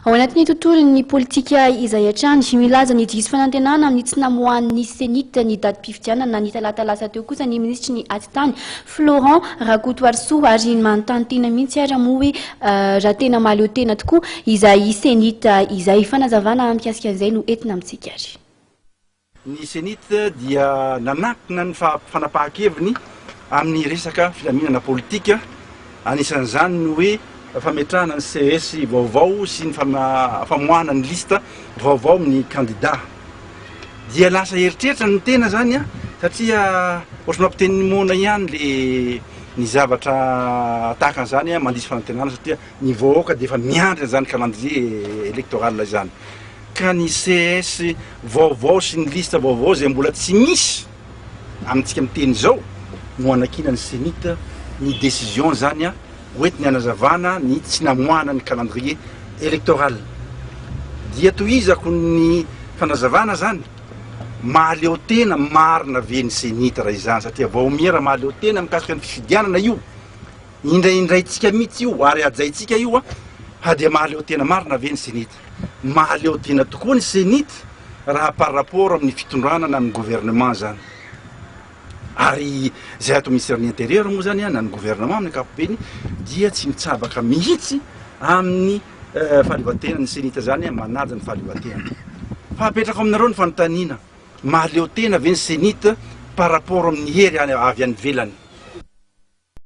Ao anatin'ny tontolon'ny politika izay hatrany, milaza ny diso fanantenana amin'ny tsy namoahan'ny CENIT ny datim-pifidianana ny talata lasa teo kosa ny ministry ny Ati-tany Florent Rakotoarisoa ary manontany tena mihitsy ara moa hoe raha tena mahaleo-tena tokoa izay CENIT izay fanazavana mikasika an'izay no entina amintsika ary. Ny CENIT dia nanakina ny fanapahan-keviny amin'ny resaka filaminana politika, anisan'izany ny hoe fametrahana ny CS vaovao sy ny famoahana ny lista vaovao amin'ny candidat. Dia lasa eritreritra ny tena zany satria ohatry mampiteny mona ihany le ny zavatra tahaka an'izany mandisy fanantenana satria ny vahoaka dia efa miandry zany calendrier électoral izany. Ka ny CS vaovao sy ny lista vaovao zay mbola tsy misy amintsika miteny zao no anakina ny CENIT ny décision zany hoentiny hanazavana ny tsy namoahana ny calendrier électoral. Dia tohizako ny fanazavana zany mahaleo-tena marina ve ny CENIT raha izany satria vao miera mahaleo-tena mikasika ny fifidianana io indraindraitsika mihitsy io ary ajaitsika io dia mahaleo-tena marina ve ny CENIT. Mahaleo-tena tokoa ny CENIT raha par rapport amin'ny fitondranana amin'ny gouvernement zany. Ary zay ato ministère de l'intérieur moa zany na ny gouvernement amin'ny ankapobeny dia tsy mitsabaka mihitsy amin'ny fahaleovan-tena ny CENIT zany manaja ny fahaleovan-tena. Fa apetraka aminareo ny fanontaniana mahaleo-tena ve ny CENIT par rapport amin'ny hery avy any ivelany.